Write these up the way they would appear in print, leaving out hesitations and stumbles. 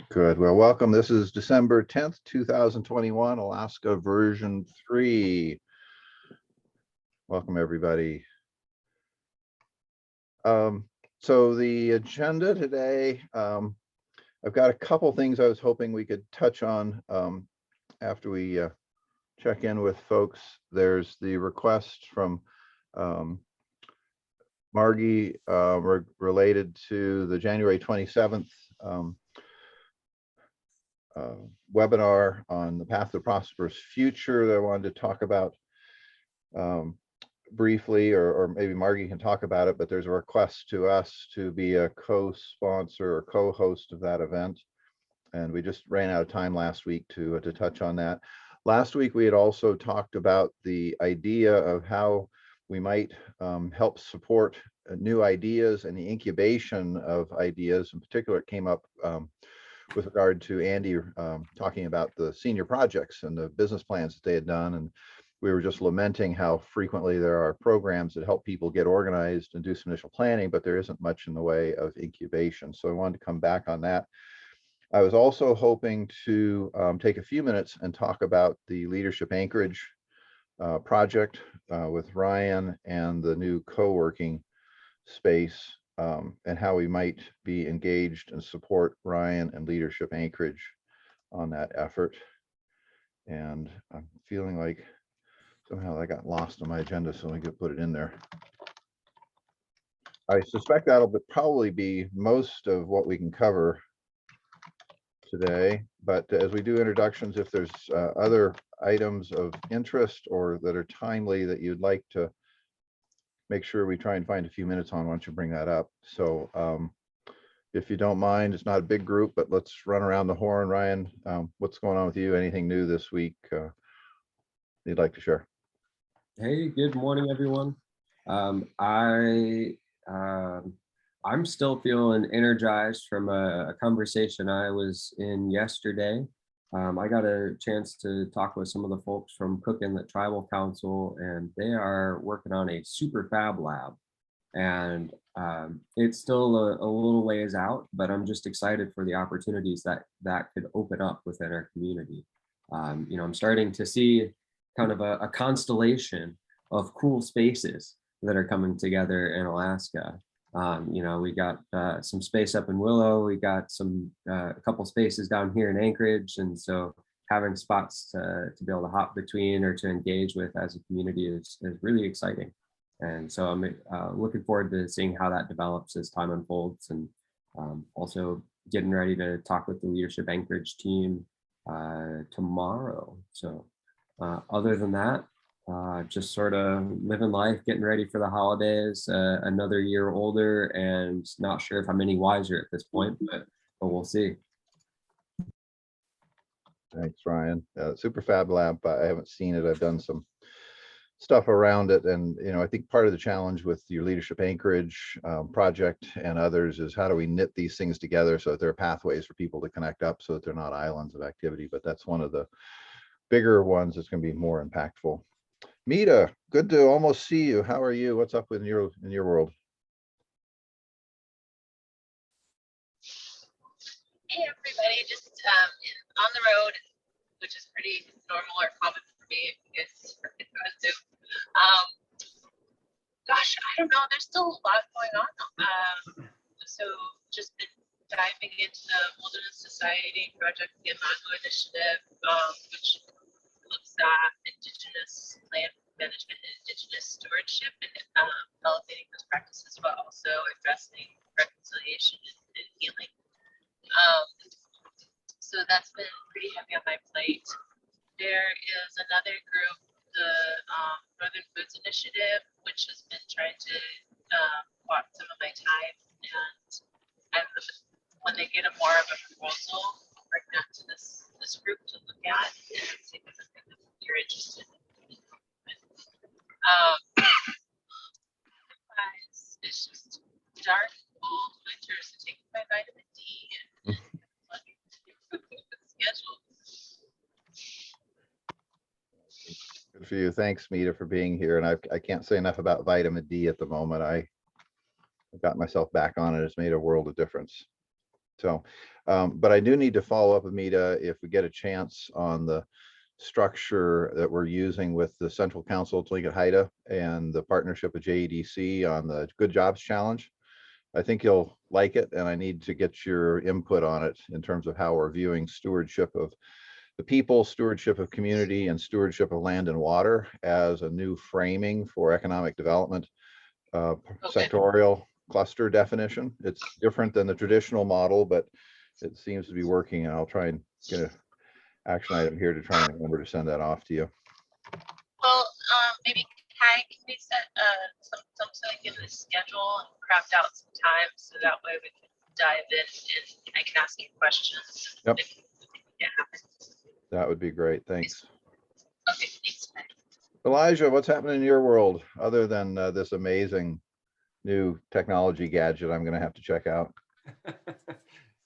Good. Well, welcome. This is December 10th, 2021, Alaska version 3. Welcome, everybody. So the agenda today, I've got a couple things I was hoping we could touch on after we check in with folks. There's the request from Margie related to the January 27th webinar on the path to prosperous future that I wanted to talk about briefly, or maybe Margie can talk about it, but there's a request to us to be a co-sponsor or co-host of that event. And we just ran out of time last week to touch on that. Last week, we had also talked about the idea of how we might help support new ideas and the incubation of ideas. In particular, it came up with regard to Andy talking about the senior projects and the business plans that they had done. And we were just lamenting how frequently there are programs that help people get organized and do some initial planning, but there isn't much in the way of incubation. So I wanted to come back on that. I was also hoping to take a few minutes and talk about the Leadership Anchorage project with Ryan and the new co-working space, and how we might be engaged and support Ryan and Leadership Anchorage on that effort. And I'm feeling like somehow I got lost on my agenda, so I could put it in there. I suspect that'll probably be most of what we can cover today, but as we do introductions, if there's other items of interest or that are timely that you'd like to make sure we try and find a few minutes on, why don't you bring that up? So if you don't mind, it's not a big group, but let's run around the horn. Ryan, what's going on with you? Anything new this week you'd like to share? Hey, good morning, everyone. I'm still feeling energized from a conversation I was in yesterday. I got a chance to talk with some of the folks from Cook Inlet Tribal Council, and they are working on a super fab lab. And it's still a little ways out, but I'm just excited for the opportunities that could open up within our community. I'm starting to see kind of a constellation of cool spaces that are coming together in Alaska. We got some space up in Willow. We got a couple spaces down here in Anchorage. And so having spots to be able to hop between or to engage with as a community is really exciting. And so I'm looking forward to seeing how that develops as time unfolds, and also getting ready to talk with the Leadership Anchorage team tomorrow. So other than that, just sort of living life, getting ready for the holidays, another year older, and not sure if I'm any wiser at this point, but we'll see. Thanks, Ryan. Super Fab Lab, I haven't seen it. I've done some stuff around it, and I think part of the challenge with your Leadership Anchorage project and others is how do we knit these things together so that there are pathways for people to connect up so that they're not islands of activity. But that's one of the bigger ones that's going to be more impactful. Mita, good to almost see you. How are you? What's up in your world? Hey everybody, just on the road, which is pretty normal or common for me. It's Zoom. Gosh, I don't know. There's still a lot going on. So just been diving into the Wilderness Society Project, the Imago Initiative, which looks at Indigenous land management and Indigenous stewardship, and elevating those practices while also addressing reconciliation and healing. So that's been pretty heavy on my plate. There is another group, the Northern Foods Initiative, which has been trying to block some of my time, and when they get more of a proposal, I'll bring that to this group to look at and see if it's something that you're interested in. It's just dark, cold winters to take my vitamin D and schedule. Good for you. Thanks, Mita, for being here. And I can't say enough about vitamin D at the moment. I got myself back on it. It's made a world of difference. So, but I do need to follow up with Mita if we get a chance on the structure that we're using with the Central Council of Tlingit Haida and the partnership with JEDC on the Good Jobs Challenge. I think you'll like it, and I need to get your input on it in terms of how we're viewing stewardship of the people, stewardship of community, and stewardship of land and water as a new framing for economic development, sectorial cluster definition. It's different than the traditional model, but it seems to be working, and I'll try and get an action item here to try and remember to send that off to you. Well, maybe Kai, can we set something in the schedule and craft out some time so that way we can dive in and I can ask you questions. Yep. Yeah. That would be great. Thanks. Okay, thanks. Elijah, what's happening in your world other than this amazing new technology gadget I'm going to have to check out?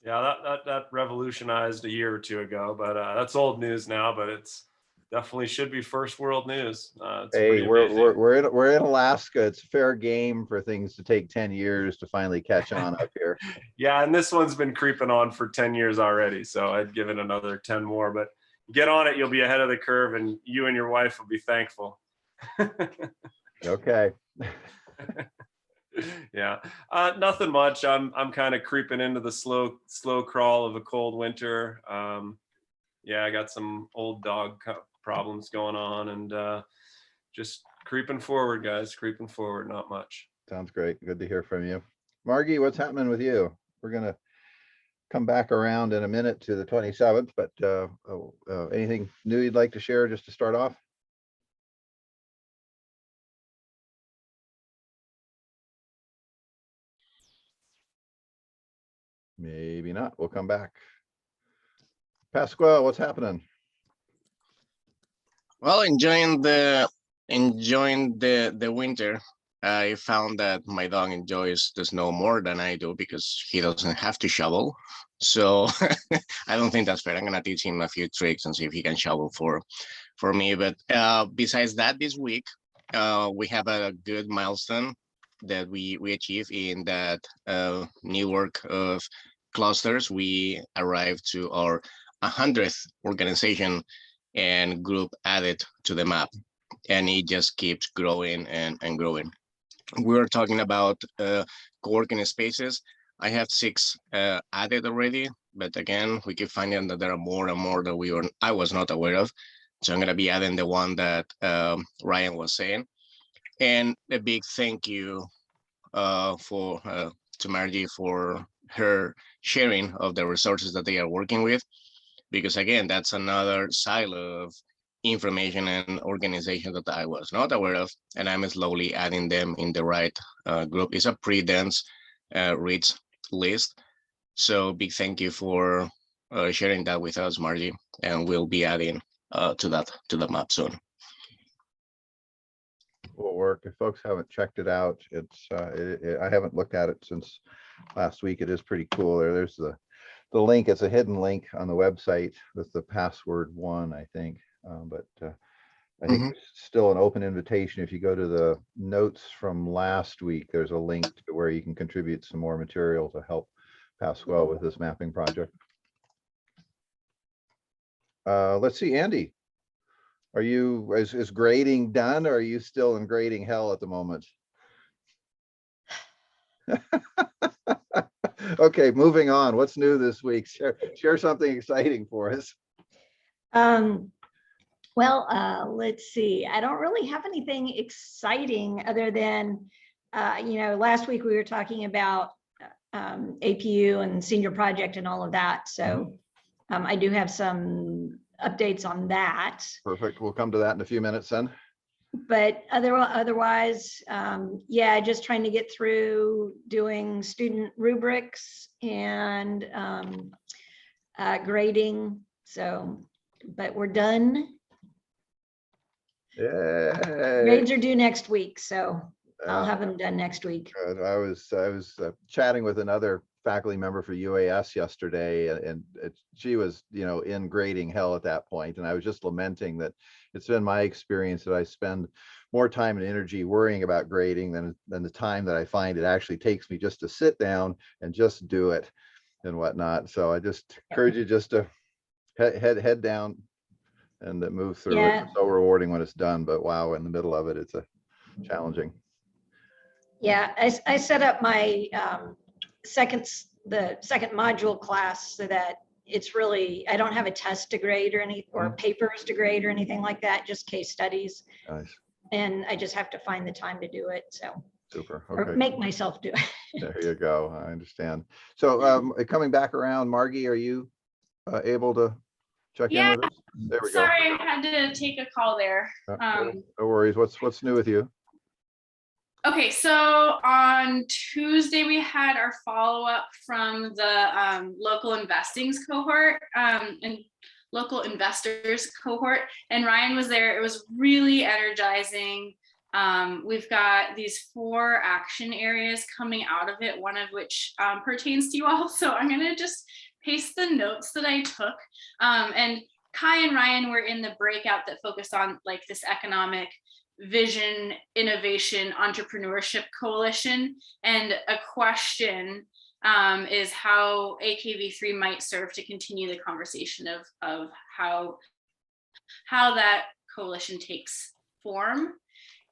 Yeah, that revolutionized a year or two ago, but that's old news now. But it's definitely should be first world news. Hey, we're in Alaska. It's fair game for things to take 10 years to finally catch on up here. Yeah, and this one's been creeping on for 10 years already, so I'd give it another 10 more. But get on it, you'll be ahead of the curve, and you and your wife will be thankful. Okay. Yeah, nothing much. I'm kind of creeping into the slow crawl of a cold winter. Yeah, I got some old dog problems going on, and just creeping forward, guys. Creeping forward, not much. Sounds great. Good to hear from you. Margie, what's happening with you? We're gonna come back around in a minute to the 27th, but anything new you'd like to share just to start off? Maybe not. We'll come back. Pasquale, what's happening? Well, enjoying the winter. I found that my dog enjoys the snow more than I do because he doesn't have to shovel. So I don't think that's fair. I'm gonna teach him a few tricks and see if he can shovel for me. But besides that, this week we have a good milestone that we achieved in that new work of clusters. We arrived to our 100th organization and group added to the map, and it just keeps growing and growing. We were talking about co-working spaces. I have 6 added already, but again, we keep finding that there are more and more that I was not aware of. So I'm gonna be adding the one that Ryan was saying, and a big thank you to Margie for her sharing of the resources that they are working with, because again, that's another silo of information and organization that I was not aware of, and I'm slowly adding them in the right group. It's a pretty dense, rich list. So big thank you for sharing that with us, Margie, and we'll be adding to the map soon. Will work. If folks haven't checked it out, it's I haven't looked at it since last week. It is pretty cool. There's the link. It's a hidden link on the website with the password 1, I think. But I think there's still an open invitation. If you go to the notes from last week, there's a link to where you can contribute some more material to help Pasquale with this mapping project. Let's see, Andy. Are you, is grading done, or are you still in grading hell at the moment? Okay, moving on. What's new this week? Share something exciting for us. Well, let's see. I don't really have anything exciting other than, last week we were talking about APU and senior project and all of that. So I do have some updates on that. Perfect. We'll come to that in a few minutes then. But otherwise, yeah, just trying to get through doing student rubrics and grading. So, but we're done. Yeah. Grades are due next week, so I'll have them done next week. I was chatting with another faculty member for UAS yesterday, and she was, in grading hell at that point, and I was just lamenting that it's been my experience that I spend more time and energy worrying about grading than the time that I find it actually takes me just to sit down and just do it. and whatnot. So I just encourage you just to head down and then move through it. Yeah. It's so rewarding when it's done, but wow, in the middle of it, it's a challenging. Yeah, I set up my the second module class so that it's really, I don't have a test to grade or or papers to grade or anything like that, just case studies. Nice. And I just have to find the time to do it. So, Super. or Okay. make myself do it. There you go. I understand. So coming back around, Margie, are you able to check in with us? There we go. Sorry, I had to take a call there. No worries. What's new with you? Okay, so on Tuesday, we had our follow-up from the local investings cohort and local investors cohort, and Ryan was there. It was really energizing. We've got these 4 action areas coming out of it, one of which pertains to you all. So I'm gonna just paste the notes that I took. And Kai and Ryan were in the breakout that focused on like this economic vision, innovation, entrepreneurship coalition. And a question is how AKV3 might serve to continue the conversation of how that coalition takes form.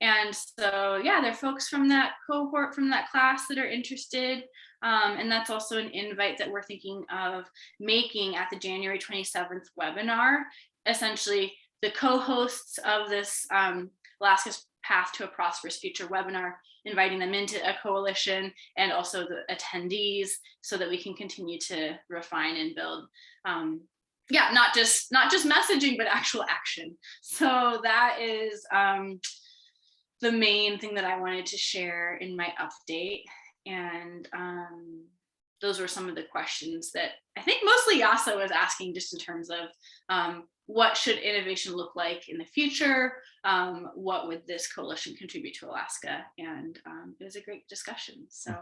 And so, yeah, there are folks from that cohort, from that class that are interested. And that's also an invite that we're thinking of making at the January 27th webinar. Essentially, the co-hosts of this Alaska's Path to a Prosperous Future webinar, inviting them into a coalition, and also the attendees, so that we can continue to refine and build yeah, not just messaging, but actual action. So that is the main thing that I wanted to share in my update. And those were some of the questions that I think mostly Yasa was asking, just in terms of what should innovation look like in the future? What would this coalition contribute to Alaska? And it was a great discussion. So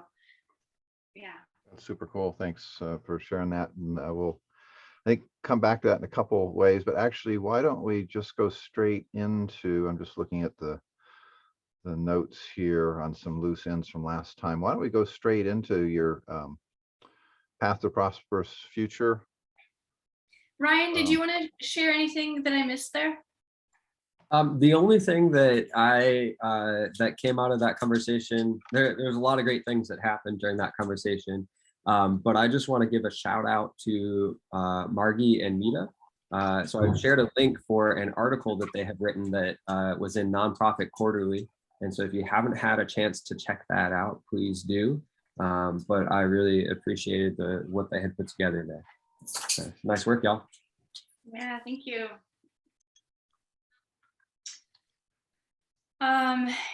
yeah. That's super cool. Thanks for sharing that. And we'll, I think, come back to that in a couple of ways, but actually, why don't we just go straight into, I'm just looking at the notes here on some loose ends from last time. Why don't we go straight into your Path to Prosperous Future? Ryan, did you want to share anything that I missed there? The only thing that that came out of that conversation, there's a lot of great things that happened during that conversation, but I just want to give a shout out to Margie and Mita. So I've shared a link for an article that they had written that was in Nonprofit Quarterly. And so if you haven't had a chance to check that out, please do. But I really appreciated what they had put together there. So, nice work, y'all. Yeah, thank you.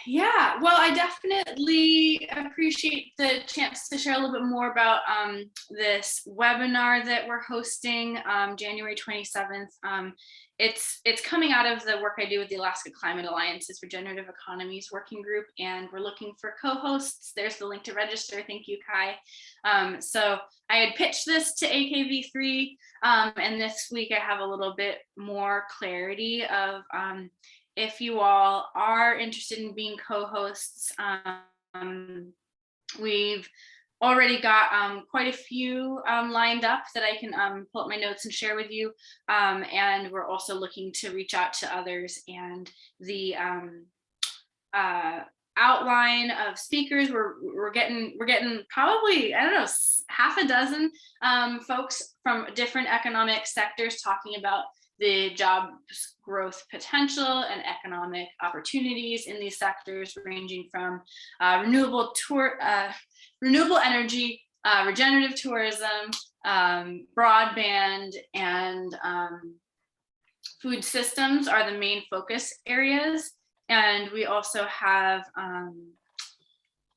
Yeah, well, I definitely appreciate the chance to share a little bit more about this webinar that we're hosting January 27th. It's coming out of the work I do with the Alaska Climate Alliance's Regenerative Economies Working Group, and we're looking for co-hosts. There's the link to register. Thank you, Kai. So I had pitched this to AKV3, and this week I have a little bit more clarity of if you all are interested in being co-hosts. We've already got quite a few lined up that I can pull up my notes and share with you. And we're also looking to reach out to others, and the outline of speakers, we're getting probably, I don't know, half a dozen folks from different economic sectors talking about the job growth potential and economic opportunities in these sectors, ranging from renewable energy, regenerative tourism, broadband, and food systems are the main focus areas. And we also have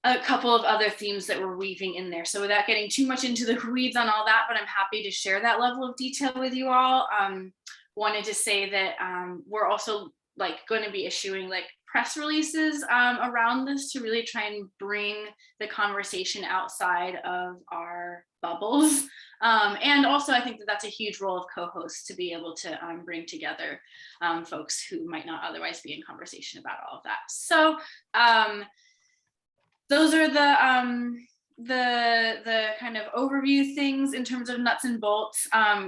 a couple of other themes that we're weaving in there. So without getting too much into the weeds on all that, but I'm happy to share that level of detail with you all. Wanted to say that we're also going to be issuing press releases around this to really try and bring the conversation outside of our bubbles. And also I think that that's a huge role of co-hosts, to be able to bring together folks who might not otherwise be in conversation about all of that. So those are the the kind of overview things in terms of nuts and bolts.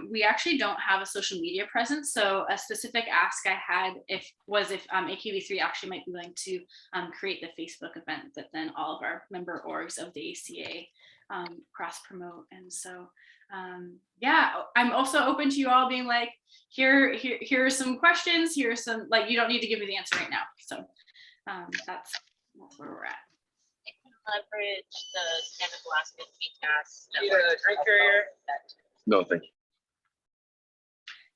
We actually don't have a social media presence, so a specific ask I had was if AKV3 actually might be willing to create the Facebook event that then all of our member orgs of the ACA cross promote. And so yeah, I'm also open to you all being like, here are some questions, here are some, like, you don't need to give me the answer right now. So that's where we're at. Leverage the Stand Up Alaska PCAS. Need a drink carrier? No, thank you.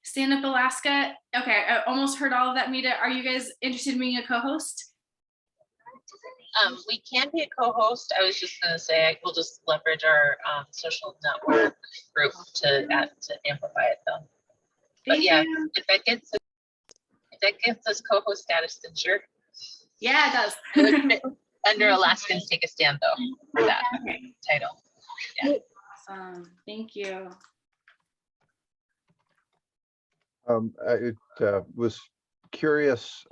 Stand Up Alaska. Okay, I almost heard all of that, Mita. Are you guys interested in being a co-host? We can be a co-host. I was just gonna say, we'll just leverage our social network group to amplify it though. But Thank yeah, you. if that gets us co-host status, then sure. Yeah, it does. It would fit under Alaskans Take a Stand though, for that title. Yeah. Awesome. Thank you. I was curious.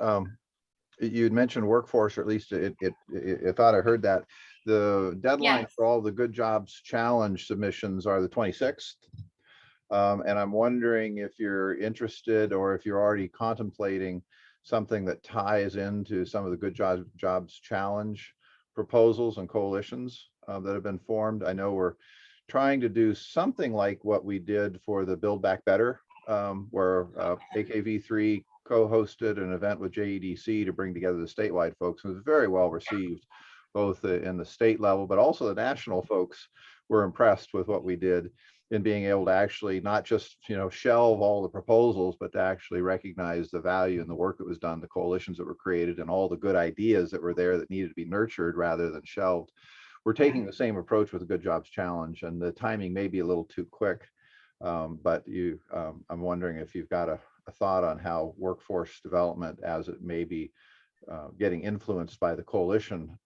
You had mentioned workforce, or at least I thought I heard that. The deadline Yes. for all the Good Jobs Challenge submissions are the 26th. And I'm wondering if you're interested, or if you're already contemplating something that ties into some of the Good Jobs Challenge proposals and coalitions that have been formed. I know we're trying to do something like what we did for the Build Back Better, where AKV3 co-hosted an event with JEDC to bring together the statewide folks. It was very well received, both in the state level, but also the national folks were impressed with what we did in being able to actually not just, shelve all the proposals, but to actually recognize the value and the work that was done, the coalitions that were created, and all the good ideas that were there that needed to be nurtured rather than shelved. We're taking the same approach with the Good Jobs Challenge, and the timing may be a little too quick. But I'm wondering if you've got a thought on how workforce development, as it may be getting influenced by the coalition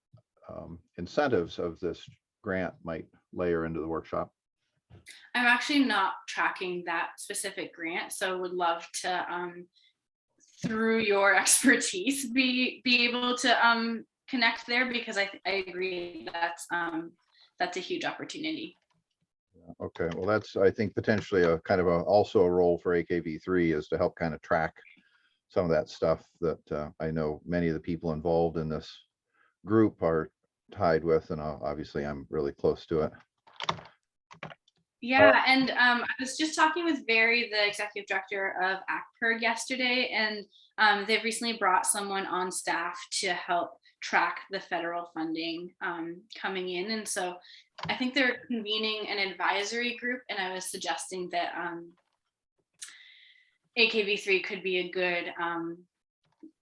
incentives of this grant, might layer into the workshop. I'm actually not tracking that specific grant, so would love to, through your expertise, be able to connect there, because I agree that's a huge opportunity. Okay, well, that's, I think, potentially a kind of also a role for AKV3, is to help kind of track some of that stuff that I know many of the people involved in this group are tied with, and obviously I'm really close to it. Yeah, and I was just talking with Barry, the executive director of ACPERG yesterday, and they've recently brought someone on staff to help track the federal funding coming in. And so I think they're convening an advisory group, and I was suggesting that AKV3 could be a good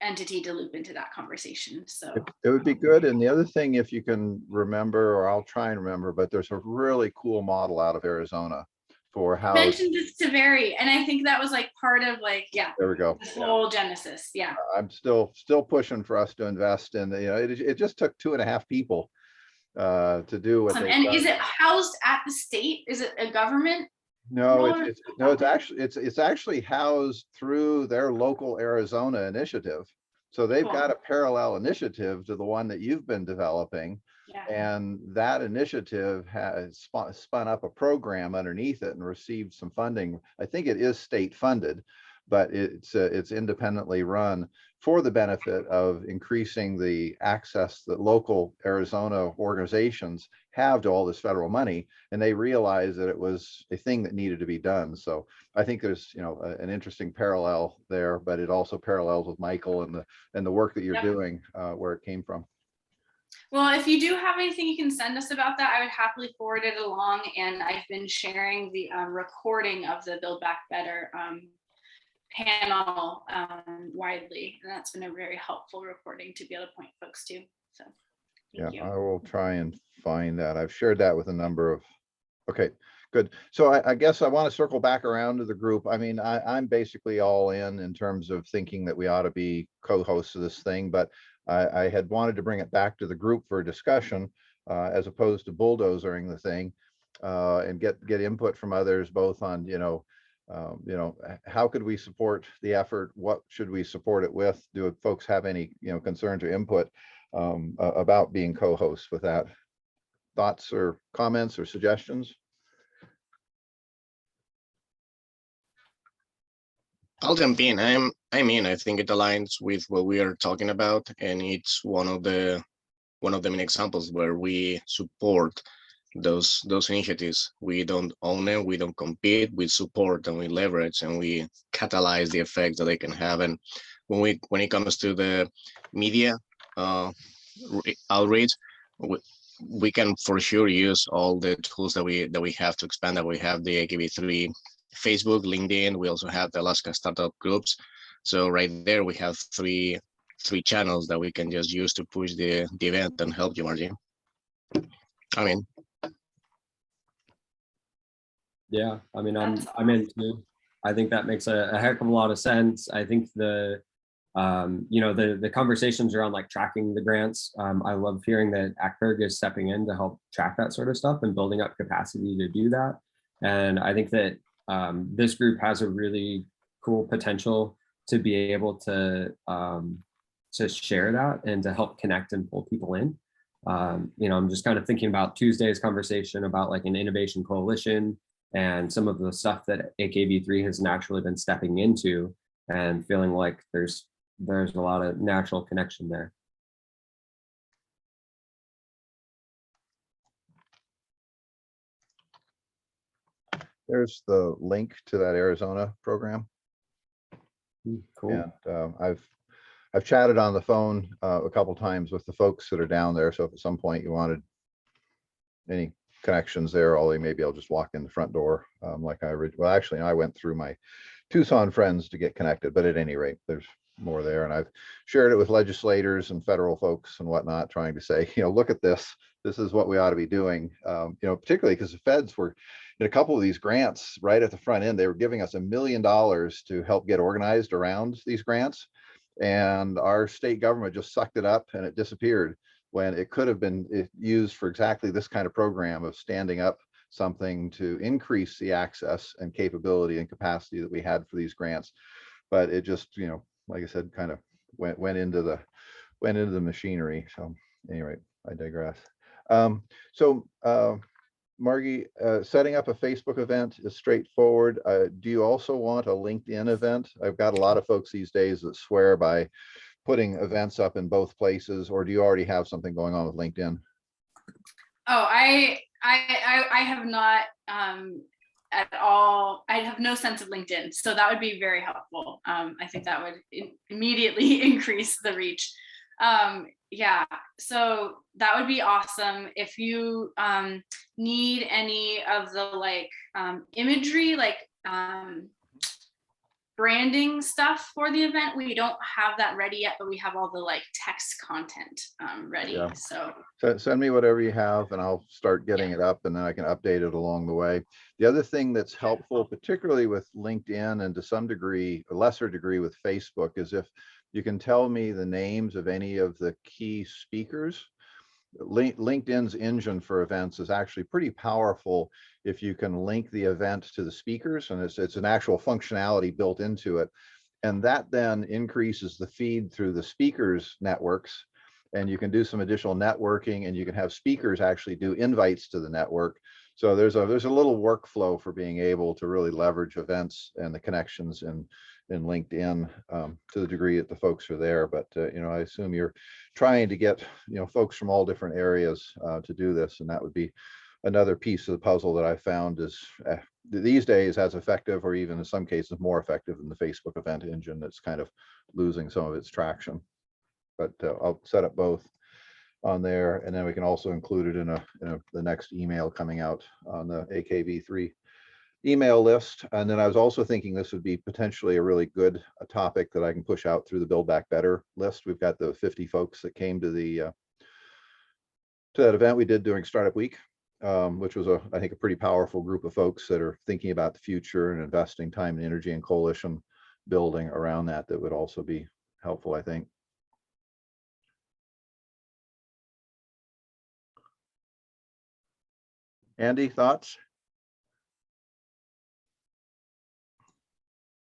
entity to loop into that conversation. So it would be good. And the other thing, if you can remember, or I'll try and remember, but there's a really cool model out of Arizona for how. I mentioned this to Barry, and I think that was like part of, like, yeah, there we go, this whole genesis. Yeah, I'm still pushing for us to invest in, it just took 2.5 people to do what awesome. they And done. is it housed at the state? Is it a government? No, it's actually housed through their local Arizona initiative. So they've got a parallel initiative to the one that you've been developing. Yeah. And that initiative has spun up a program underneath it and received some funding. I think it is state funded, but it's independently run for the benefit of increasing the access that local Arizona organizations have to all this federal money. And they realized that it was a thing that needed to be done. So I think there's, an interesting parallel there, but it also parallels with Michael and the work that you're doing, where it came from. Well, if you do have anything you can send us about that, I would happily forward it along. And I've been sharing the recording of the Build Back Better panel widely, and that's been a very helpful recording to be able to point folks to. So thank you. I will try and find that. I've shared that with a number of. Okay, good. So I guess I want to circle back around to the group. I mean, I'm basically all in terms of thinking that we ought to be co-hosts of this thing, but I had wanted to bring it back to the group for a discussion as opposed to bulldozering the thing, and get input from others, both on, how could we support the effort? What should we support it with? Do folks have any, concerns or input about being co-hosts with that? thoughts or comments or suggestions? I'll jump in. I think it aligns with what we are talking about, and it's one of the main examples where we support those initiatives. We don't own them, we don't compete, we support and we leverage and we catalyze the effect that they can have. And when it comes to the media outreach, we can for sure use all the tools that we have to expand that. We have the AKV3 Facebook, LinkedIn. We also have the Alaska startup groups. So right there we have three channels that we can just use to push the event and help you, Margie. I mean, Yeah, I mean, That's I'm into. I think that makes a heck of a lot of sense. I think the conversations around like tracking the grants. I love hearing that AKV3 is stepping in to help track that sort of stuff and building up capacity to do that. And I think that this group has a really cool potential to be able to share that and to help connect and pull people in. I'm just kind of thinking about Tuesday's conversation about like an innovation coalition and some of the stuff that AKV3 has naturally been stepping into, and feeling like there's a lot of natural connection there. There's the link to that Arizona program. Cool. And I've chatted on the phone a couple times with the folks that are down there. So if at some point you wanted any connections there, Ollie, maybe I'll just walk in the front door well, actually, I went through my Tucson friends to get connected, but at any rate, there's more there. And I've shared it with legislators and federal folks and whatnot, trying to say, look at this. This is what we ought to be doing, particularly because the feds were in a couple of these grants right at the front end. They were giving us $1 million to help get organized around these grants. And our state government just sucked it up and it disappeared, when it could have been used for exactly this kind of program of standing up something to increase the access and capability and capacity that we had for these grants. But it just, like I said, kind of went into the machinery. So anyway, I digress. Margie, setting up a Facebook event is straightforward. Do you also want a LinkedIn event? I've got a lot of folks these days that swear by putting events up in both places, or do you already have something going on with LinkedIn? Oh, I have not at all. I have no sense of LinkedIn, so that would be very helpful. I think that would immediately increase the reach. Yeah, so that would be awesome. If you need any of the imagery, branding stuff for the event, we don't have that ready yet, but we have all the text content ready. Yeah. So send me whatever you have and I'll start getting it up, and then I can update it along the way. The other thing that's helpful, particularly with LinkedIn and to some degree, a lesser degree with Facebook, is if you can tell me the names of any of the key speakers. LinkedIn's engine for events is actually pretty powerful if you can link the event to the speakers, and it's an actual functionality built into it. And that then increases the feed through the speakers networks, and you can do some additional networking, and you can have speakers actually do invites to the network. So there's a little workflow for being able to really leverage events and the connections in LinkedIn to the degree that the folks are there. But I assume you're trying to get folks from all different areas to do this, and that would be another piece of the puzzle that I found is these days as effective, or even in some cases more effective than the Facebook event engine that's kind of losing some of its traction. But I'll set up both on there, and then we can also include it in the next email coming out on the AKV3 email list. And then I was also thinking this would be potentially a really good topic that I can push out through the Build Back Better list. We've got the 50 folks that came to that event we did during Startup Week, which was I think a pretty powerful group of folks that are thinking about the future and investing time and energy and coalition building around that would also be helpful, I think. Andy, thoughts?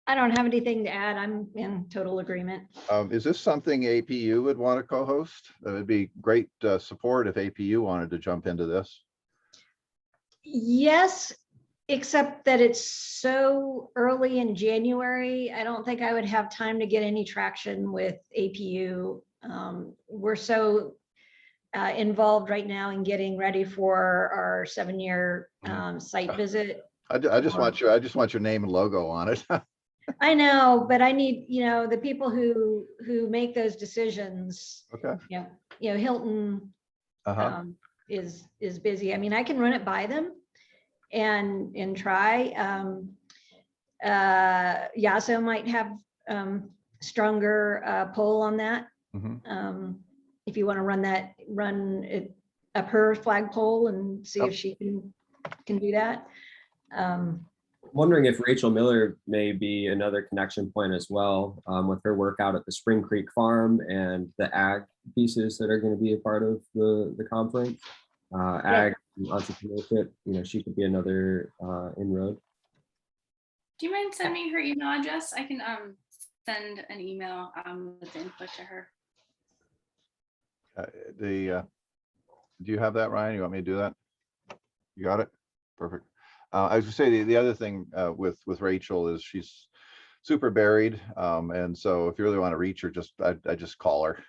I don't have anything to add. I'm in total agreement. Is this something APU would want to co-host? It would be great support if APU wanted to jump into this. Yes, except that it's so early in January. I don't think I would have time to get any traction with APU. We're so involved right now in getting ready for our 7-year site visit. I just want your name and logo on it. I know, but I need, the people who make those decisions. Okay. Hilton is busy. I mean, I can run it by them and try. Yaso might have stronger pull on that. If you want to run it up her flagpole and see if she can do that. Wondering if Rachel Miller may be another connection point as well, with her work out at the Spring Creek Farm and the ag pieces that are going to be a part of the conference. Ag and entrepreneurship, she could be another inroad. Do you mind sending me her email address? I can send an email with the input to her. Do you have that, Ryan? You want me to do that? You got it? Perfect. I was gonna say the other thing with Rachel is she's super buried, and so if you really want to reach her, I just call her.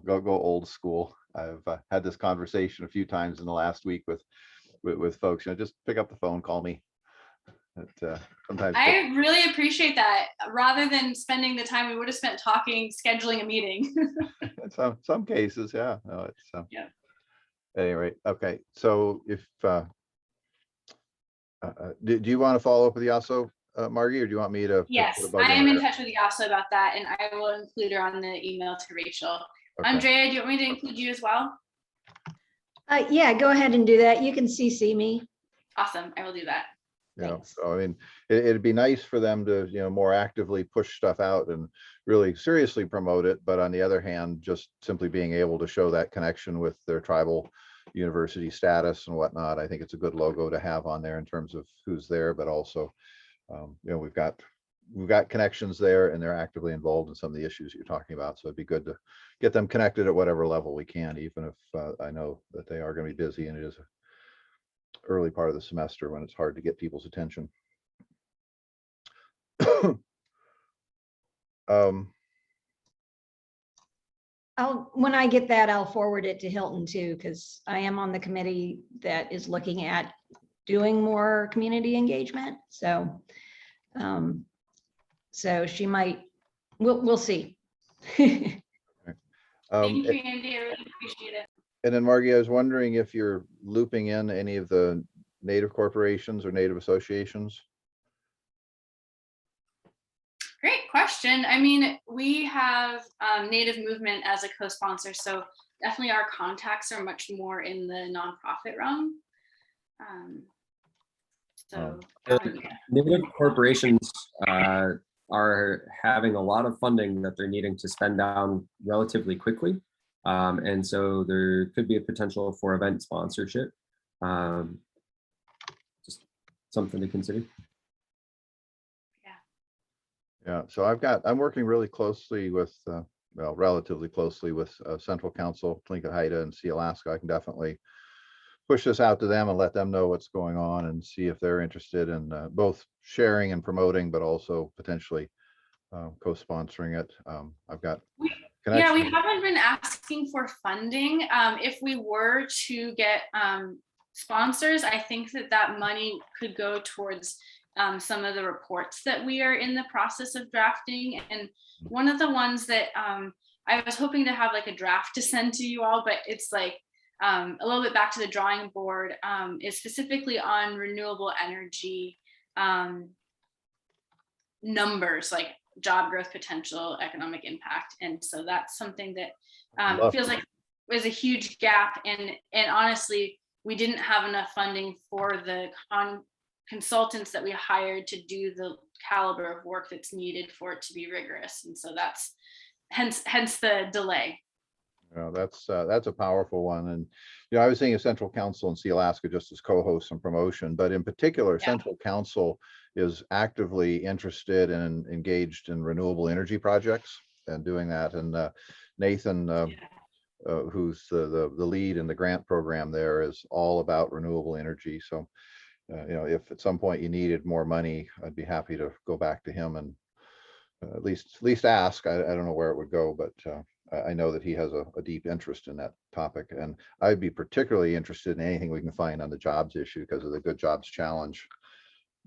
Go old school. I've had this conversation a few times in the last week with folks. Just pick up the phone, call me. Sometimes I really appreciate that. Rather than spending the time we would have spent talking, scheduling a meeting. in some cases, yeah. No, it's yeah. Anyway, okay. So if do you want to follow up with Yaso, Margie, or do you want me to? Yes, I am in touch with Yaso about that, and I will include her on the email to Rachel. Okay. Andrea, do you want me to include you as well? Yeah, go ahead and do that. You can CC me. Awesome, I will do that. So I mean, it'd be nice for them to more actively push stuff out and really seriously promote it. But on the other hand, just simply being able to show that connection with their tribal university status and whatnot, I think it's a good logo to have on there in terms of who's there. But also, we've got connections there, and they're actively involved in some of the issues you're talking about. So it'd be good to get them connected at whatever level we can, even if I know that they are going to be busy and it is a early part of the semester when it's hard to get people's attention. When I get that, I'll forward it to Hilton too, because I am on the committee that is looking at doing more community engagement. So, so she might. We'll see. Thank you, Andy. I really appreciate it. And then Margie, I was wondering if you're looping in any of the Native corporations or Native associations. Great question. I mean, we have Native Movement as a co-sponsor, so definitely our contacts are much more in the nonprofit realm. Native corporations are having a lot of funding that they're needing to spend down relatively quickly. And so there could be a potential for event sponsorship. Just something to consider. Yeah, so I'm working really closely with, well, relatively closely with Central Council, Tlingit Haida and Sea Alaska. I can definitely push this out to them and let them know what's going on and see if they're interested in both sharing and promoting, but also potentially co-sponsoring it. I've got Yeah, we haven't been asking for funding. If we were to get sponsors, I think that money could go towards some of the reports that we are in the process of drafting. And one of the ones that I was hoping to have like a draft to send to you all, but it's like a little bit back to the drawing board, is specifically on renewable energy numbers, like job growth potential, economic impact. And so that's something that feels like was a huge gap. And honestly, we didn't have enough funding for the consultants that we hired to do the caliber of work that's needed for it to be rigorous. And so that's hence the delay. That's a powerful one. And, I was thinking of Central Council and Sea Alaska just as co-hosts and promotion, but in particular, Yeah. Central Council is actively interested and engaged in renewable energy projects and doing that. And Nathan, who's the lead in the grant program there, is all about renewable energy. So, if at some point you needed more money, I'd be happy to go back to him and at least ask. I don't know where it would go, but I know that he has a deep interest in that topic. And I'd be particularly interested in anything we can find on the jobs issue because of the Good Jobs Challenge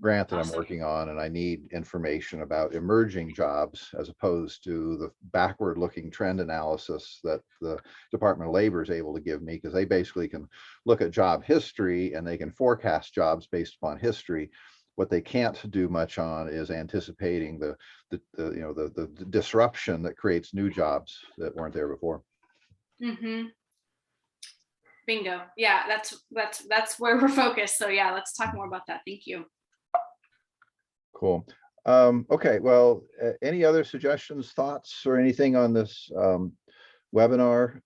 grant that I'm Awesome. working on. And I need information about emerging jobs as opposed to the backward looking trend analysis that the Department of Labor is able to give me, because they basically can look at job history and they can forecast jobs based upon history. What they can't do much on is anticipating the disruption that creates new jobs that weren't there before. Mm-hmm. Bingo. Yeah, that's where we're focused. So yeah, let's talk more about that. Thank you. Cool. Okay, well, any other suggestions, thoughts, or anything on this webinar?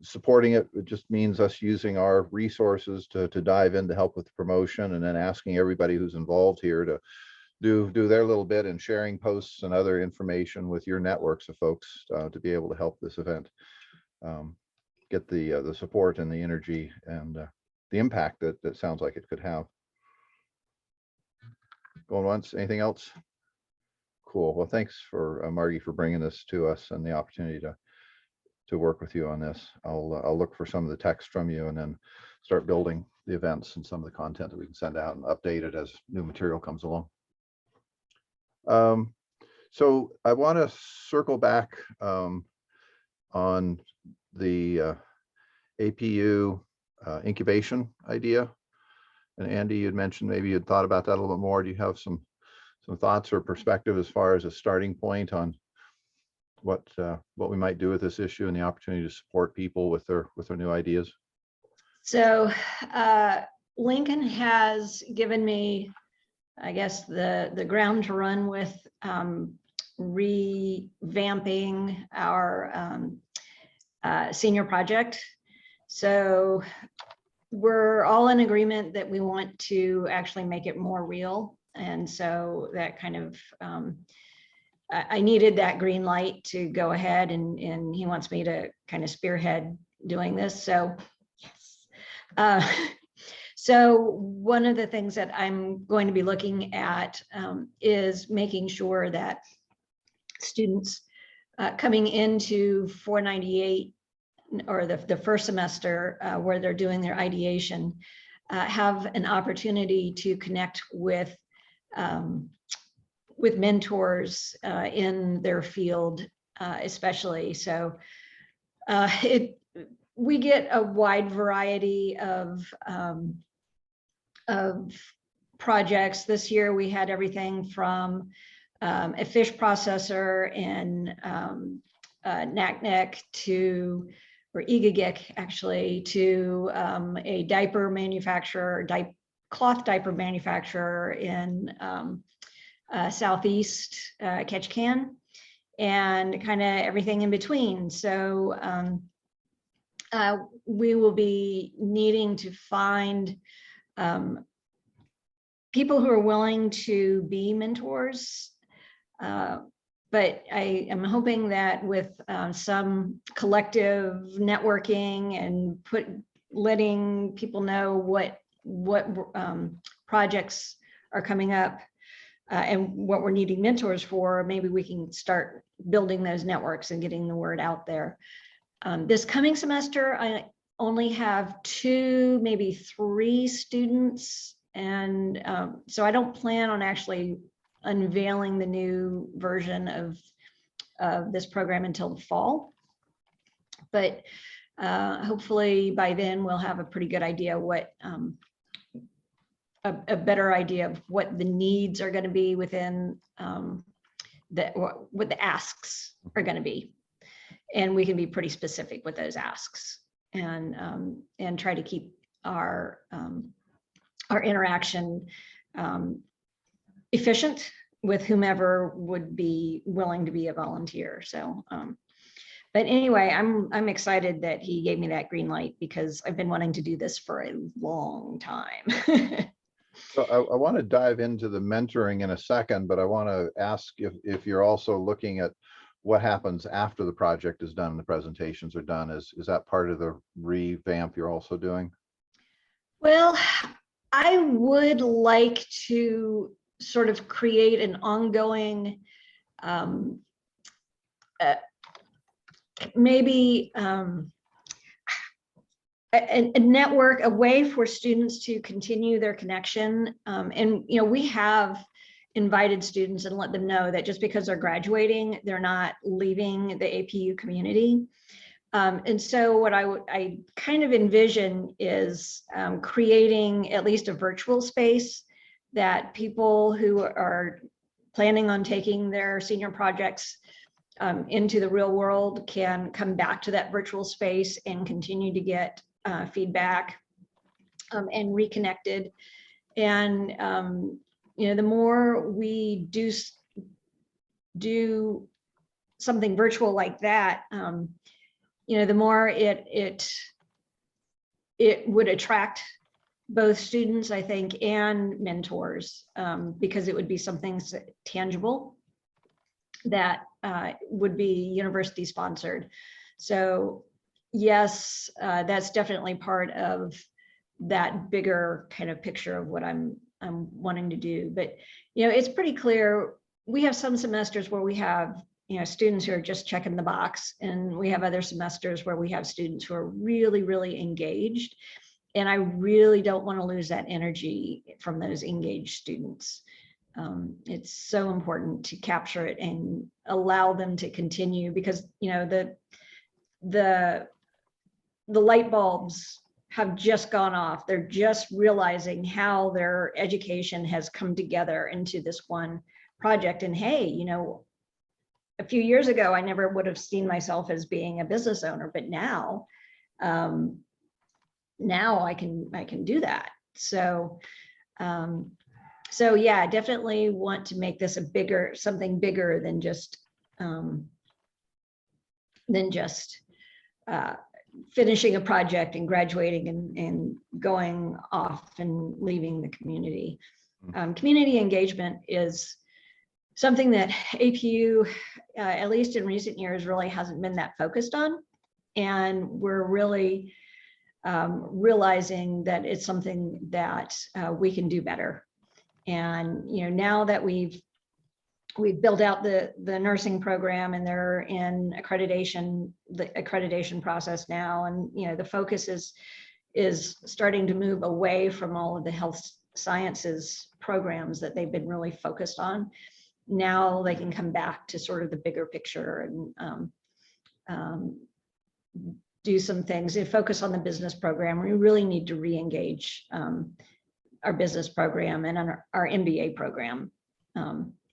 Supporting it just means us using our resources to dive in to help with the promotion, and then asking everybody who's involved here to do their little bit in sharing posts and other information with your networks of folks to be able to help this event get the support and the energy and the impact that sounds like it could have. Going once, anything else? Cool. Well, thanks for Margie for bringing this to us and the opportunity to work with you on this. I'll look for some of the text from you and then start building the events and some of the content that we can send out and update it as new material comes along. So I want to circle back on the APU incubation idea. And Andy, you'd mentioned maybe you'd thought about that a little bit more. Do you have some thoughts or perspective as far as a starting point on what we might do with this issue and the opportunity to support people with their new ideas? So Lincoln has given me, I guess, the ground to run with revamping our senior project. So we're all in agreement that we want to actually make it more real. And so that kind of, I needed that green light to go ahead, and he wants me to kind of spearhead doing this. So yes. So one of the things that I'm going to be looking at is making sure that students coming into 498 or the first semester where they're doing their ideation have an opportunity to connect with mentors in their field, especially. So we get a wide variety of projects. This year we had everything from a fish processor in Naknek to, or Igagik actually, to a diaper manufacturer, cloth diaper manufacturer in Southeast Ketchikan, and kind of everything in between. So we will be needing to find people who are willing to be mentors. But I am hoping that with some collective networking and letting people know what projects are coming up and what we're needing mentors for, maybe we can start building those networks and getting the word out there. This coming semester, I only have 2, maybe 3 students. And so I don't plan on actually unveiling the new version of this program until the fall. But hopefully by then we'll have a pretty good idea what a better idea of what the needs are going to be within what the asks are going to be. And we can be pretty specific with those asks and try to keep our interaction efficient with whomever would be willing to be a volunteer. So, But anyway, I'm excited that he gave me that green light because I've been wanting to do this for a long time. So I want to dive into the mentoring in a second, but I want to ask if you're also looking at what happens after the project is done, the presentations are done. Is that part of the revamp you're also doing? Well, I would like to sort of create an ongoing, maybe a network, a way for students to continue their connection. And, you know, we have invited students and let them know that just because they're graduating, they're not leaving the APU community. And so what I kind of envision is creating at least a virtual space that people who are planning on taking their senior projects into the real world can come back to that virtual space and continue to get feedback and reconnected. And you know, the more we do something virtual like that, you know, the more it would attract both students, I think, and mentors, because it would be something tangible that would be university sponsored. So yes, that's definitely part of that bigger kind of picture of what I'm wanting to do. But you know, it's pretty clear we have some semesters where we have, you know, students who are just checking the box, and we have other semesters where we have students who are really, really engaged. And I really don't want to lose that energy from those engaged students. It's so important to capture it and allow them to continue, because, you know, the light bulbs have just gone off. They're just realizing how their education has come together into this one project. And hey, you know, a few years ago, I never would have seen myself as being a business owner, but now, now I can do that. So, so yeah, definitely want to make this something bigger than just finishing a project and graduating and going off and leaving the community. Community engagement is something that APU, at least in recent years, really hasn't been that focused on. And we're really realizing that it's something that we can do better. And, you know, now that we've built out the nursing program and they're in the accreditation process now, and, you know, the focus is starting to move away from all of the health sciences programs that they've been really focused on. Now they can come back to sort of the bigger picture and do some things and focus on the business program. We really need to re-engage our business program and our MBA program,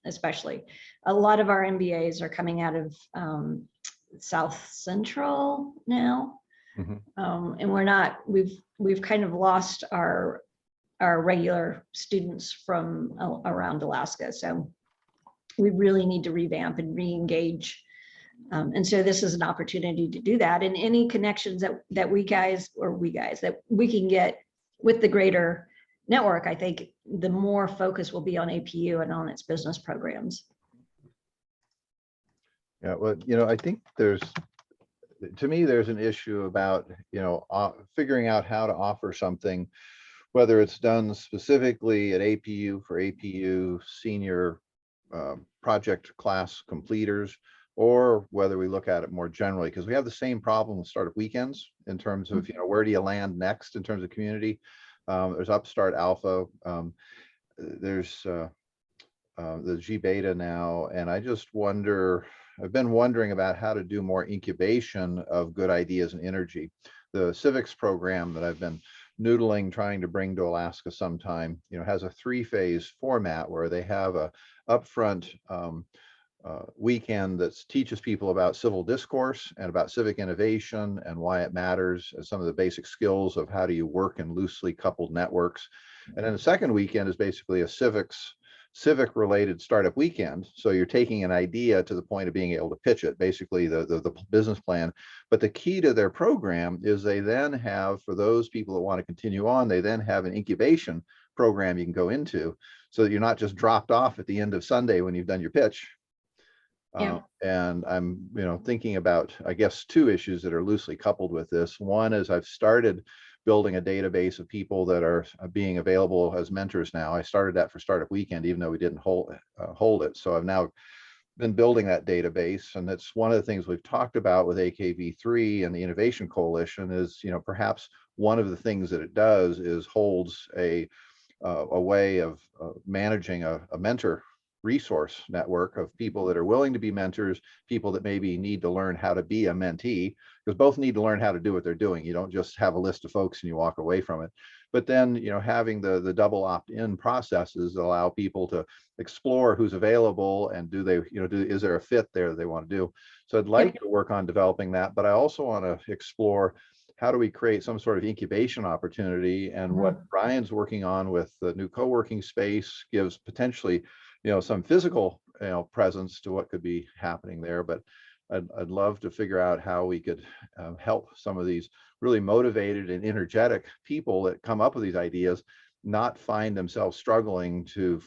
especially. A lot of our MBAs are coming out of South Central now. Mm-hmm. And we've kind of lost our regular students from around Alaska. So we really need to revamp and re-engage. And so this is an opportunity to do that. And any connections that we guys that we can get with the greater network, I think the more focus will be on APU and on its business programs. Yeah, well, you know, I think to me, there's an issue about, you know, figuring out how to offer something, whether it's done specifically at APU for APU senior project class completers, or whether we look at it more generally, because we have the same problem with startup weekends in terms of, you know, where do you land next in terms of community? There's Upstart Alpha, there's the G Beta now, and I just wonder, I've been wondering about how to do more incubation of good ideas and energy. The civics program that I've been noodling, trying to bring to Alaska sometime, you know, has a 3-phase format where they have a upfront weekend that teaches people about civil discourse and about civic innovation and why it matters, and some of the basic skills of how do you work in loosely coupled networks. And then the second weekend is basically a civics civic related startup weekend. So you're taking an idea to the point of being able to pitch it, basically the business plan. But the key to their program is they then have, for those people that want to continue on, they then have an incubation program you can go into, so that you're not just dropped off at the end of Sunday when you've done your pitch. Yeah. And I'm, thinking about, I guess, two issues that are loosely coupled with this. One is I've started building a database of people that are being available as mentors now. I started that for Startup Weekend, even though we didn't hold it. So I've now been building that database, and that's one of the things we've talked about with AKV3 and the Innovation Coalition is, perhaps one of the things that it does is holds a way of managing a mentor resource network of people that are willing to be mentors, people that maybe need to learn how to be a mentee, because both need to learn how to do what they're doing. You don't just have a list of folks and you walk away from it. But then, having the double opt-in processes allow people to explore who's available and is there a fit there that they want to do. So I'd like to work on developing that, but I also want to explore how do we create some sort of incubation opportunity, and what Brian's working on with the new co-working space gives potentially some physical presence to what could be happening there. But I'd love to figure out how we could help some of these really motivated and energetic people that come up with these ideas not find themselves struggling to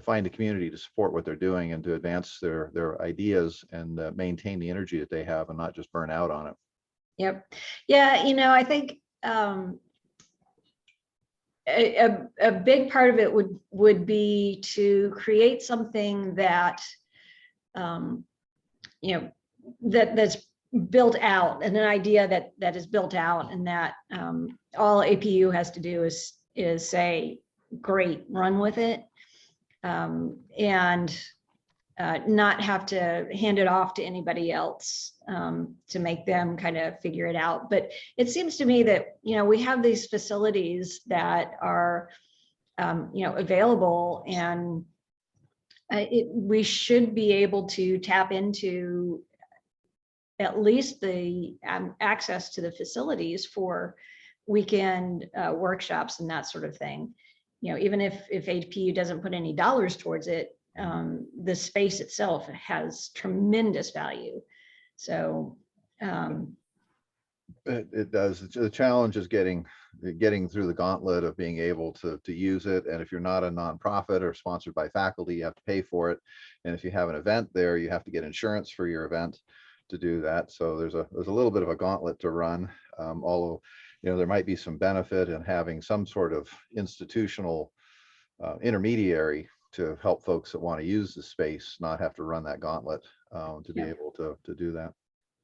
find a community to support what they're doing and to advance their ideas and maintain the energy that they have and not just burn out on it. Yep. Yeah, I think a big part of it would be to create something that that's built out, and an idea that is built out, and that all APU has to do is say, great, run with it, and not have to hand it off to anybody else to make them kind of figure it out. But it seems to me that, we have these facilities that are, available, and we should be able to tap into at least the access to the facilities for weekend workshops and that sort of thing. Even if APU doesn't put any dollars towards it, the space itself has tremendous value. So it does. The challenge is getting through the gauntlet of being able to use it. And if you're not a nonprofit or sponsored by faculty, you have to pay for it. And if you have an event there, you have to get insurance for your event to do that. So there's a little bit of a gauntlet to run. Although there might be some benefit in having some sort of institutional intermediary to help folks that want to use the space not have to run that gauntlet to be able to do that.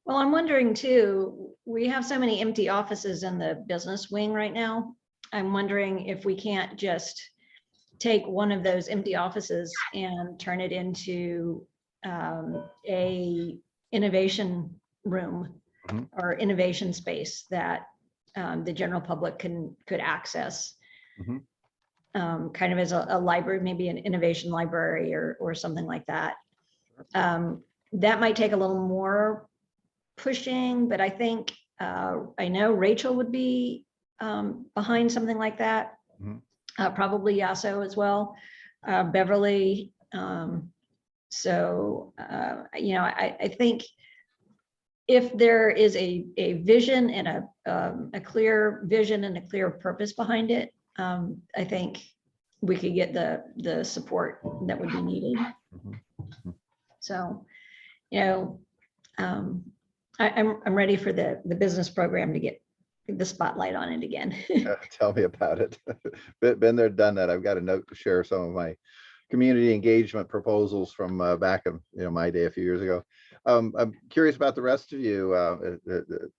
Well, I'm wondering too, we have so many empty offices in the business wing right now. I'm wondering if we can't just take one of those empty offices and turn it into a innovation room or innovation space that the general public could access. Kind of as a library, maybe an innovation library or something like that. That might take a little more pushing, but I think I know Rachel would be behind something like that. Probably Yasso as well, Beverly. So I think if there is a vision and a clear vision and a clear purpose behind it, I think we could get the support that would be needed. So, I'm ready for the business program to get the spotlight on it again. Tell me about it. Been there, done that. I've got a note to share some of my community engagement proposals from back in my day a few years ago. I'm curious about the rest of you.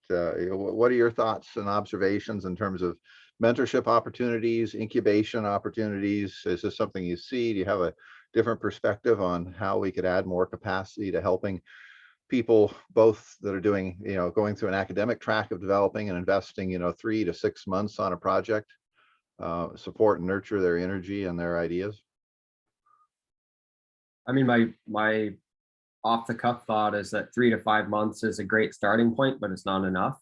What are your thoughts and observations in terms of mentorship opportunities, incubation opportunities? Is this something you see? Do you have a different perspective on how we could add more capacity to helping people both that are doing, going through an academic track of developing and investing, 3 to 6 months on a project, support and nurture their energy and their ideas? I mean, my off the cuff thought is that 3 to 5 months is a great starting point, but it's not enough.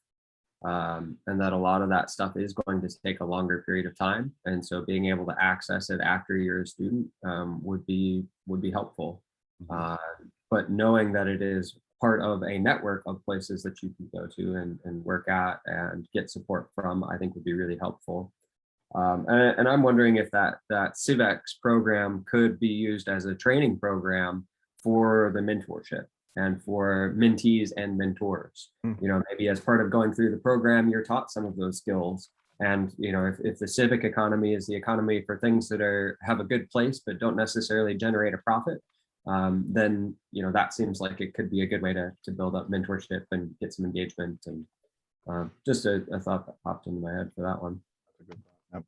and that a lot of that stuff is going to take a longer period of time. And so being able to access it after you're a student would be helpful. But knowing that it is part of a network of places that you can go to and work at and get support from, I think would be really helpful. And I'm wondering if that CIVEX program could be used as a training program for the mentorship and for mentees and mentors. You know, maybe as part of going through the program, you're taught some of those skills. And, you know, if the civic economy is the economy for things that have a good place, but don't necessarily generate a profit, then, you know, that seems like it could be a good way to build up mentorship and get some engagement. And just a thought that popped into my head for that one. That's a good thought. Yep.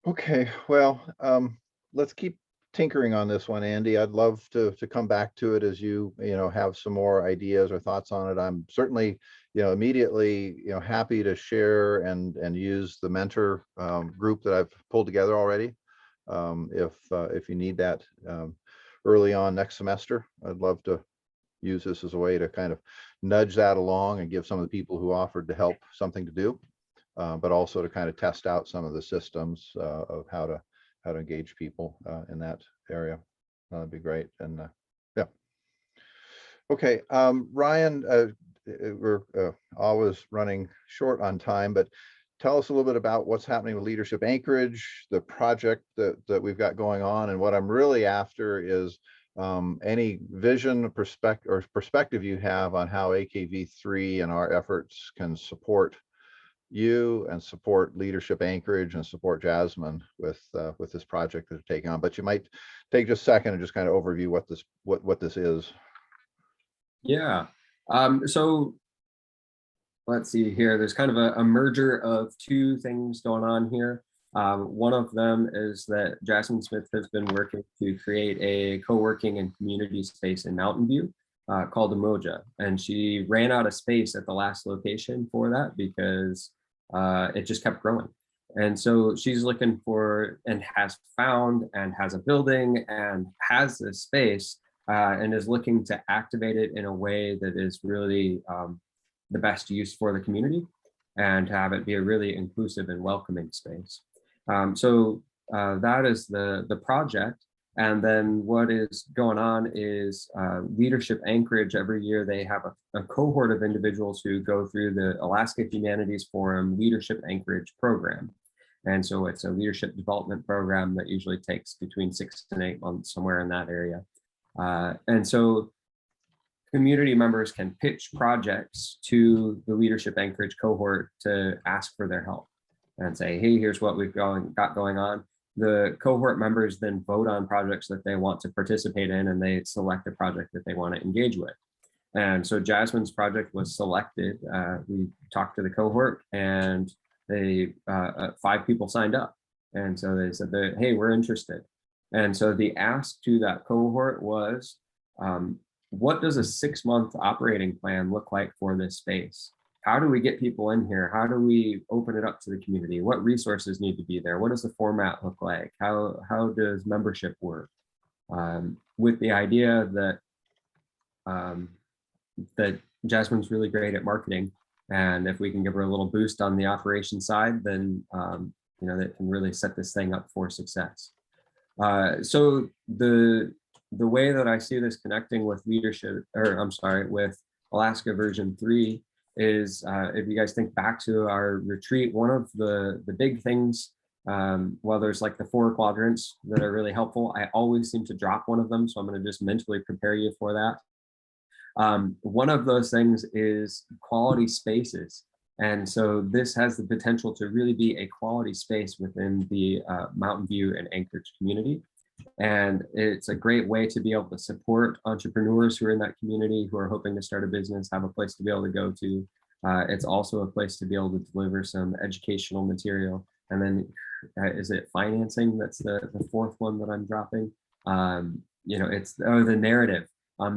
Okay, well, let's keep tinkering on this one, Andy. I'd love to come back to it as you have some more ideas or thoughts on it. I'm certainly, immediately, happy to share and use the mentor group that I've pulled together already. If you need that early on next semester, I'd love to use this as a way to kind of nudge that along and give some of the people who offered to help something to do, but also to kind of test out some of the systems of how to engage people in that area. That'd be great. And yeah. Okay, Ryan, we're always running short on time, but tell us a little bit about what's happening with Leadership Anchorage, the project that we've got going on. And what I'm really after is any vision, perspective you have on how AKV3 and our efforts can support you and support Leadership Anchorage and support Jasmine with this project that they're taking on. But you might take just a second and just kind of overview what this is. Yeah. So let's see here. There's kind of a merger of two things going on here. One of them is that Jasmine Smith has been working to create a co-working and community space in Mountain View called Umoja. And she ran out of space at the last location for that because it just kept growing. And so she's looking for and has found and has a building and has this space and is looking to activate it in a way that is really the best use for the community and have it be a really inclusive and welcoming space. So that is the project. And then what is going on is Leadership Anchorage. Every year they have a cohort of individuals who go through the Alaska Humanities Forum Leadership Anchorage program. And so it's a leadership development program that usually takes between 6 and 8 months, somewhere in that area. And so community members can pitch projects to the Leadership Anchorage cohort to ask for their help and say, hey, here's what we've got going on. The cohort members then vote on projects that they want to participate in, and they select a project that they want to engage with. And so Jasmine's project was selected. We talked to the cohort, and they 5 people signed up. And so they said that, hey, we're interested. And so the ask to that cohort was, what does a 6-month operating plan look like for this space? How do we get people in here? How do we open it up to the community? What resources need to be there? What does the format look like? How does membership work? With the idea that that Jasmine's really great at marketing, and if we can give her a little boost on the operation side, then that can really set this thing up for success. So the way that I see this connecting with with Alaska version 3 is if you guys think back to our retreat, one of the big things, well, there's like the 4 quadrants that are really helpful. I always seem to drop one of them, so I'm going to just mentally prepare you for that. One of those things is quality spaces. And so this has the potential to really be a quality space within the Mountain View and Anchorage community. And it's a great way to be able to support entrepreneurs who are in that community who are hoping to start a business, have a place to be able to go to. It's also a place to be able to deliver some educational material. And then is it financing? That's the 4th one that I'm dropping. It's the narrative.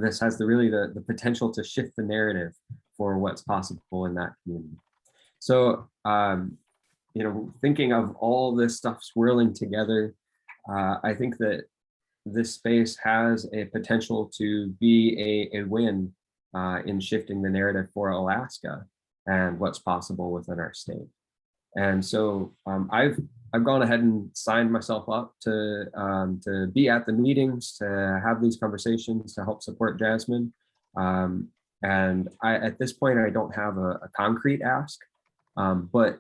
This has the potential to shift the narrative for what's possible in that community. So, thinking of all this stuff swirling together, I think that this space has a potential to be a win in shifting the narrative for Alaska and what's possible within our state. And so I've gone ahead and signed myself up to be at the meetings, to have these conversations, to help support Jasmine. And at this point, I don't have a concrete ask, but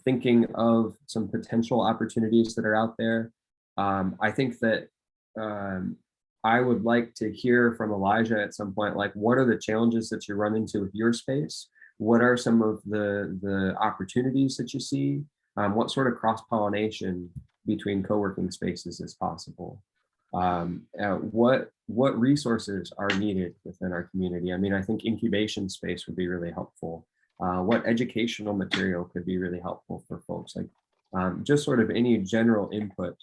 thinking of some potential opportunities that are out there, I think that I would like to hear from Elijah at some point, like, what are the challenges that you run into with your space? What are some of the opportunities that you see? What sort of cross-pollination between co-working spaces is possible? What resources are needed within our community? I mean, I think incubation space would be really helpful. What educational material could be really helpful for folks? Like just sort of any general input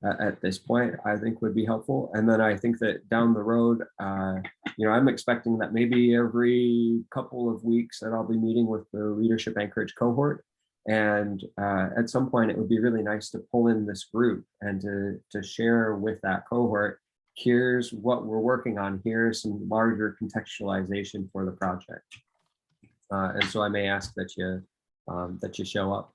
at this point, I think would be helpful. And then I think that down the road, I'm expecting that maybe every couple of weeks that I'll be meeting with the Leadership Anchorage cohort. And at some point, it would be really nice to pull in this group and to share with that cohort, here's what we're working on, here's some larger contextualization for the project. And so I may ask that you show up.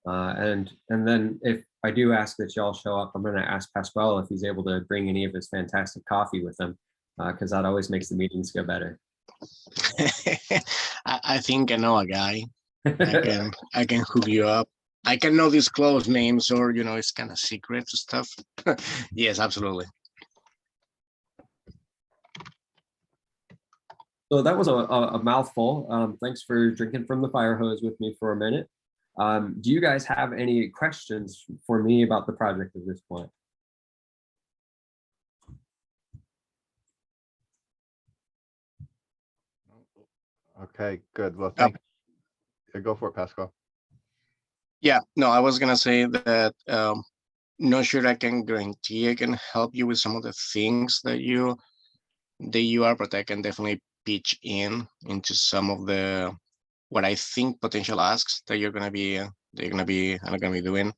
And then if I do ask that y'all show up, I'm going to ask Pasquale if he's able to bring any of his fantastic coffee with him, because that always makes the meetings go better. I think I know a guy. I can hook you up. I cannot disclose names, or it's kind of secret stuff. Yes, absolutely. So that was a mouthful. Thanks for drinking from the fire hose with me for a minute. Do you guys have any questions for me about the project at this point? Okay, good. Well, thank you. Go for it, Pascal. Yeah, no, I was gonna say that not sure I can guarantee I can help you with some of the things that you are, but I can definitely pitch into some of the what I think potential asks that you're gonna be doing.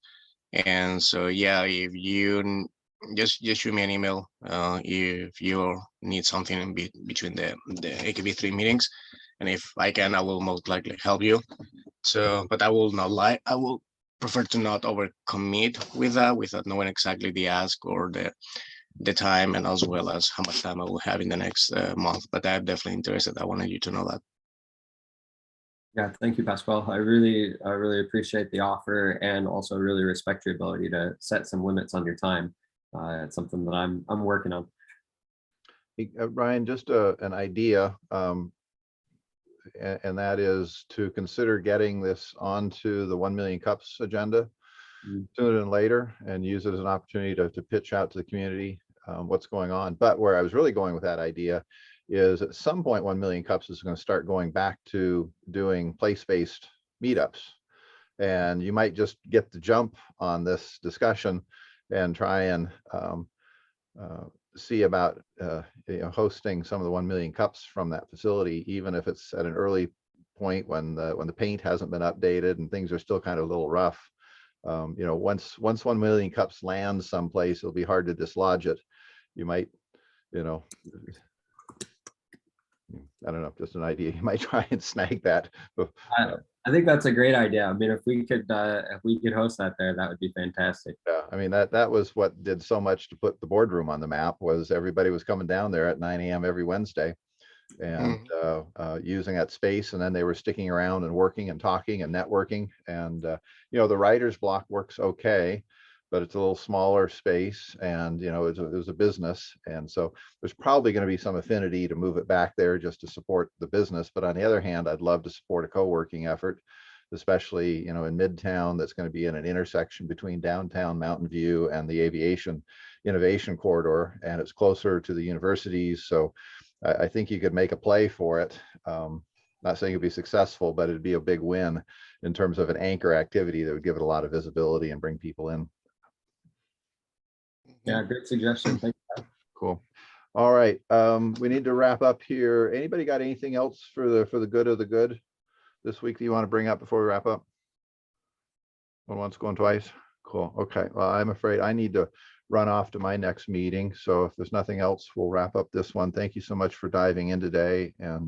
And so yeah, if you just shoot me an email if you need something in between the AKV3 meetings, and if I can, I will most likely help you. So, but I will not lie. I will prefer to not overcommit with that without knowing exactly the ask or the time, and as well as how much time I will have in the next month. But I'm definitely interested. I wanted you to know that. Yeah, thank you, Pasquale. I really appreciate the offer, and also really respect your ability to set some limits on your time. It's something that I'm working on. Hey, Ryan, just an idea, and that is to consider getting this onto the 1 Million Cups agenda sooner than later, and use it as an opportunity to pitch out to the community what's going on. But where I was really going with that idea is at some point 1 Million Cups is going to start going back to doing place-based meetups, and you might just get the jump on this discussion and try and see about hosting some of the 1 Million Cups from that facility, even if it's at an early point when the paint hasn't been updated and things are still kind of a little rough. Once 1 Million Cups lands someplace, it'll be hard to dislodge it. You might, I don't know, just an idea. You might try and snag that. I think that's a great idea. I mean, if we could host that there, that would be fantastic. Yeah, I mean, that was what did so much to put the boardroom on the map, was everybody was coming down there at 9 a.m. every Wednesday and using that space, and then they were sticking around and working and talking and networking. And the writer's block works okay, but it's a little smaller space, and it was a business, and so there's probably going to be some affinity to move it back there just to support the business. But on the other hand, I'd love to support a co-working effort, especially in Midtown, that's going to be in an intersection between downtown Mountain View and the aviation innovation corridor, and it's closer to the universities. So I think you could make a play for it. Not saying it'd be successful, but it'd be a big win in terms of an anchor activity that would give it a lot of visibility and bring people in. Yeah, great suggestion. Thank you. Cool. All right, we need to wrap up here. Anybody got anything else for the good of the good this week that you want to bring up before we wrap up? Going once, going twice. Cool. Okay. Well, I'm afraid I need to run off to my next meeting. So if there's nothing else, we'll wrap up this one. Thank you so much for diving in today, and